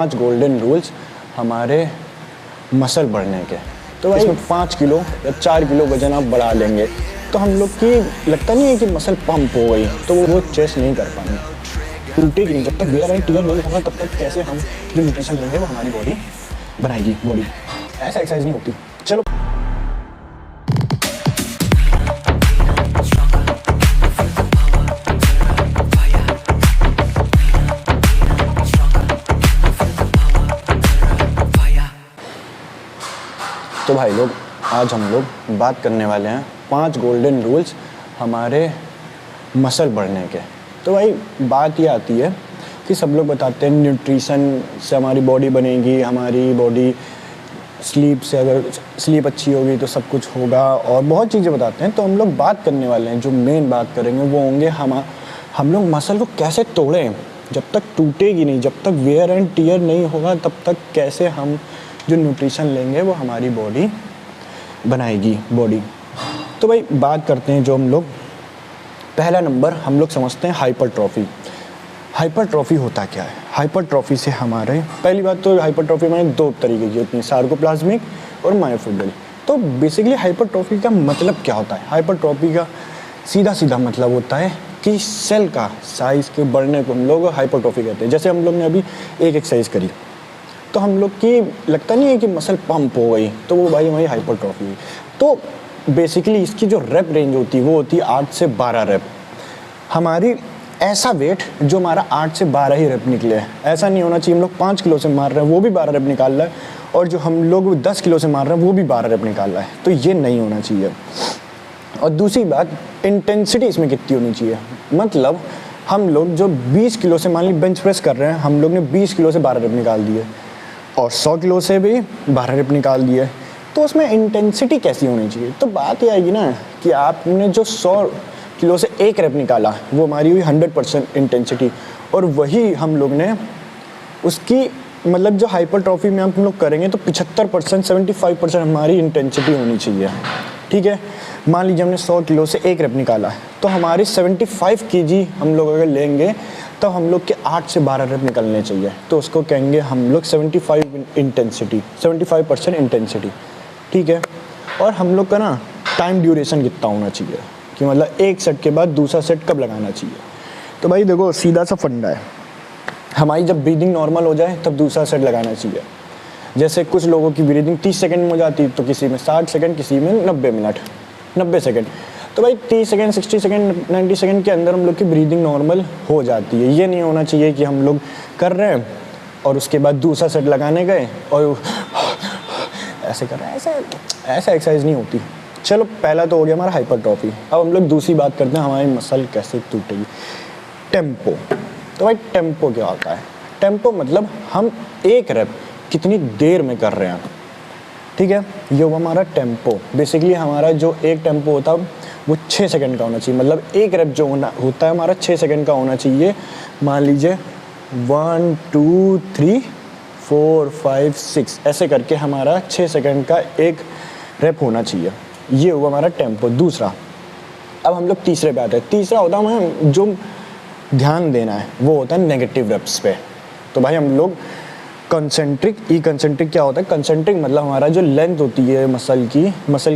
5 golden rules हमारे muscle बढ़ने के। तो भाई इसमें 5 किलो या 4 किलो वजन आप बढ़ा लेंगे तो हम लोग की लगता नहीं है कि मसल पंप हो गई, तो वो चेस्ट नहीं कर पाएंगे, टूटेगी नहीं। जब तक वेयर एंड टियर नहीं होगा तब तक कैसे हम जो न्यूट्रिशन लेंगे वो हमारी बॉडी बनाएगी। बॉडी ऐसा एक्सरसाइज नहीं होती। चलो तो भाई लोग, आज हम लोग बात करने वाले हैं 5 गोल्डन रूल्स हमारे मसल बढ़ने के। तो भाई बात ये आती है कि सब लोग बताते हैं न्यूट्रिशन से हमारी बॉडी बनेगी, हमारी बॉडी स्लीप से, अगर स्लीप अच्छी होगी तो सब कुछ होगा, और बहुत चीज़ें बताते हैं। तो हम लोग बात करने वाले हैं, जो मेन बात करेंगे वो होंगे हम लोग मसल को कैसे तोड़ें जब तक टूटेगी नहीं, जब तक वेयर एंड टियर नहीं होगा तब तक कैसे हम जो न्यूट्रिशन लेंगे वो हमारी बॉडी बनाएगी बॉडी। तो भाई बात करते हैं, जो हम लोग पहला नंबर हम लोग समझते हैं हाइपरट्रॉफी। हाइपरट्रॉफी होता क्या है? हाइपरट्रॉफी से हमारे पहली बात तो हाइपरट्रॉफी में 2 तरीके की होती है, सार्कोप्लाज्मिक और मायोफिब्रिल। तो बेसिकली हाइपरट्रॉफी का मतलब क्या होता है? हाइपरट्रॉफी का सीधा मतलब होता है कि सेल का साइज़ के बढ़ने को हम लोग हाइपरट्रॉफी कहते हैं। जैसे हम लोग ने अभी एक एक्सरसाइज करी तो हम लोग की लगता नहीं है कि मसल पंप हो गई, तो वो भाई हमारी हाइपरट्रॉफी हुई। तो बेसिकली इसकी जो रेप रेंज होती है वो होती है 8 से 12 रेप। हमारी ऐसा वेट जो हमारा 8 से 12 ही रेप निकले, ऐसा नहीं होना चाहिए हम लोग 5 किलो से मार रहे हैं वो भी 12 रेप निकाल रहा है, और जो हम लोग 10 किलो से मार रहे हैं वो भी 12 रेप निकाल रहा है। तो ये नहीं होना चाहिए। और दूसरी बात, इंटेंसिटी इसमें कितनी होनी चाहिए। मतलब हम लोग जो 20 किलो से मान ली बेंच प्रेस कर रहे हैं, हम लोग ने 20 किलो से 12 रेप निकाल दिए और 100 किलो से भी 12 रेप निकाल दिए, तो उसमें इंटेंसिटी कैसी होनी चाहिए? तो बात ये आएगी ना कि आपने जो 100 किलो से 1 रेप निकाला वो हमारी हुई 100% इंटेंसिटी, और वही हम लोग ने उसकी मतलब जो हाइपरट्रॉफी में हम लोग करेंगे तो 75% 75% हमारी इंटेंसिटी होनी चाहिए। ठीक है, मान लीजिए हमने 100 किलो से 1 रेप निकाला तो हमारी 75 kg हम लोग अगर लेंगे तो हम लोग के 8 से 12 रेप निकलने चाहिए, तो उसको कहेंगे हम लोग 75% इंटेंसिटी। ठीक है, और हम लोग का ना टाइम ड्यूरेशन कितना होना चाहिए कि मतलब एक सेट के बाद दूसरा सेट कब लगाना चाहिए। तो भाई देखो, सीधा सा फंडा है, हमारी जब ब्रीदिंग नॉर्मल हो जाए तब दूसरा सेट लगाना चाहिए। जैसे कुछ लोगों की ब्रीदिंग 30 सेकेंड में हो जाती है, तो किसी में 60 सेकेंड, किसी में 90 सेकेंड। तो भाई 30 सेकेंड, 60 सेकेंड, 90 सेकेंड के अंदर हम लोग की ब्रीदिंग नॉर्मल हो जाती है। ये नहीं होना चाहिए कि हम लोग कर रहे हैं और उसके बाद दूसरा सेट लगाने गए और ऐसे कर रहे हैं। ऐसा एक्सरसाइज नहीं होती। चलो, पहला तो हो गया हमारा हाइपरट्रॉफी। अब हम लोग दूसरी बात करते हैं, हमारी मसल कैसे टूटेगी। टेम्पो। तो भाई टेम्पो क्या होता है? टेम्पो मतलब हम एक रेप कितनी देर में कर रहे हैं। ठीक है, ये हुआ हमारा टेम्पो। बेसिकली हमारा जो एक टेम्पो होता है वो 6 सेकंड का होना चाहिए। मतलब एक रेप जो होता है हमारा 6 सेकंड का होना चाहिए। मान लीजिए 1 2 3 4 5 6 ऐसे करके हमारा 6 सेकंड का एक रेप होना चाहिए। ये हुआ हमारा टेम्पो। दूसरा, अब हम लोग तीसरे पे आते हैं। तीसरा होता है हमें जो ध्यान देना है वो होता है नेगेटिव रेप्स पे। तो भाई हम लोग कंसेंट्रिक, ई कंसेंट्रिक क्या होता है? कंसेंट्रिक मतलब हमारा जो लेंथ होती है मसल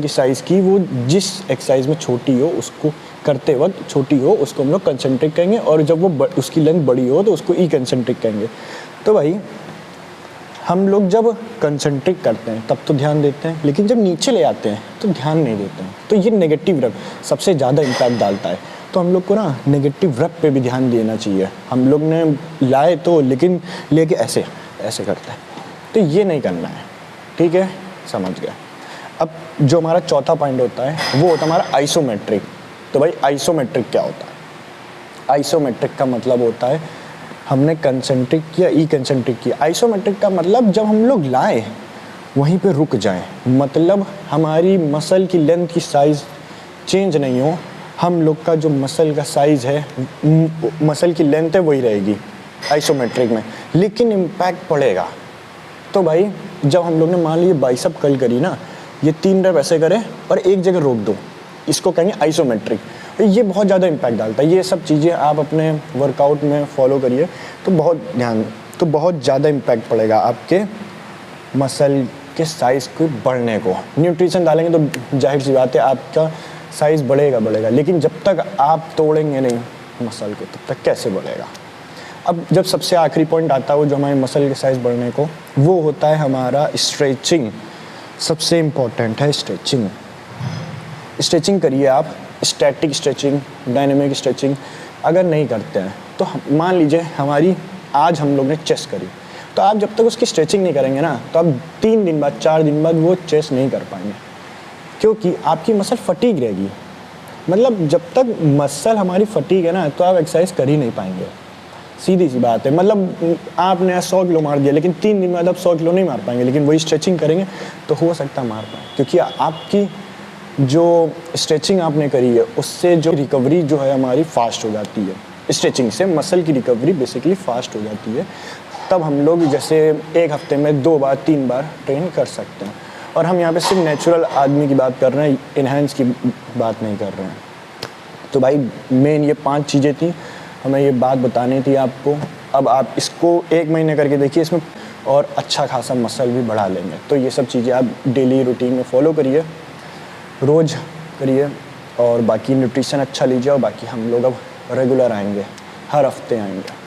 की साइज़ की, वो जिस एक्सरसाइज में छोटी हो उसको करते वक्त छोटी हो उसको हम लोग कंसेंट्रिक कहेंगे, और जब वो उसकी लेंथ बड़ी हो तो उसको ई कंसेंट्रिक कहेंगे। तो भाई हम लोग जब कंसेंट्रिक करते हैं तब तो ध्यान देते हैं, लेकिन जब नीचे ले आते हैं तो ध्यान नहीं देते हैं। तो ये नेगेटिव रेप सबसे ज़्यादा इम्पैक्ट डालता है। तो हम लोग को ना नेगेटिव रेप पे भी ध्यान देना चाहिए। हम लोग ने लाए तो, लेकिन लेके ऐसे करते हैं, तो ये नहीं करना है। ठीक है, समझ गया। अब जो हमारा चौथा पॉइंट होता है वो होता है हमारा आइसोमेट्रिक। तो भाई आइसोमेट्रिक क्या होता है? आइसोमेट्रिक का मतलब होता है हमने कंसेंट्रिक किया, ई कंसेंट्रिक किया। आइसोमेट्रिक का मतलब जब हम लोग लाए वहीं पे रुक जाएं, मतलब हमारी मसल की लेंथ की साइज़ चेंज नहीं हो, हम लोग का जो मसल का साइज़ है, मसल की लेंथ है वही रहेगी आइसोमेट्रिक में, लेकिन इम्पैक्ट पड़ेगा। तो भाई जब हम लोग ने मान लीजिए बाइसेप कर्ल करी ना, ये 3 रेप ऐसे करें और एक जगह रोक दो, इसको कहेंगे आइसोमेट्रिक। ये बहुत ज़्यादा इम्पैक्ट डालता है। ये सब चीज़ें आप अपने वर्कआउट में फॉलो करिए तो बहुत ध्यान। तो तो बहुत ज़्यादा इम्पैक्ट पड़ेगा आपके मसल के साइज़ को बढ़ने को। न्यूट्रिशन डालेंगे तो जाहिर सी बात है आपका साइज़ बढ़ेगा, लेकिन जब तक आप तोड़ेंगे नहीं मसल को तब तक कैसे बढ़ेगा। अब जब सबसे आखिरी पॉइंट आता है वो जो हमारे मसल के साइज़ बढ़ने को, वो होता है हमारा स्ट्रेचिंग। सबसे इम्पॉर्टेंट है स्ट्रेचिंग। स्ट्रेचिंग करिए आप, स्टैटिक स्ट्रेचिंग, डायनेमिक स्ट्रेचिंग अगर नहीं करते हैं तो मान लीजिए हमारी आज हम लोग ने चेस्ट करी, तो आप जब तक उसकी स्ट्रेचिंग नहीं करेंगे ना तो आप 3 दिन बाद 4 दिन बाद वो चेस्ट नहीं कर पाएंगे, क्योंकि आपकी मसल फटीग रहेगी। मतलब जब तक मसल हमारी फटीग है ना तो आप एक्सरसाइज कर ही नहीं पाएंगे, सीधी सी बात है। मतलब आपने 100 किलो मार दिया लेकिन 3 दिन बाद आप 100 किलो नहीं मार पाएंगे, लेकिन वही स्ट्रेचिंग करेंगे तो हो सकता है मार पाएँ, क्योंकि आपकी जो स्ट्रेचिंग आपने करी है उससे जो रिकवरी जो है हमारी फास्ट हो जाती है। स्ट्रेचिंग से मसल की रिकवरी बेसिकली फास्ट हो जाती है। तब हम लोग जैसे एक हफ्ते में 2 बार 3 बार ट्रेन कर सकते हैं। और हम यहाँ पे सिर्फ नेचुरल आदमी की बात कर रहे हैं, इनहेंस की बात नहीं कर रहे हैं। तो भाई मेन ये 5 चीज़ें थी, हमें ये बात बतानी थी आपको। अब आप इसको 1 महीने करके देखिए, इसमें और अच्छा खासा मसल भी बढ़ा लेंगे। तो ये सब चीज़ें आप डेली रूटीन में फॉलो करिए, रोज़ करिए, और बाकी न्यूट्रिशन अच्छा लीजिए। और बाकी हम लोग अब रेगुलर आएंगे, हर हफ्ते आएंगे।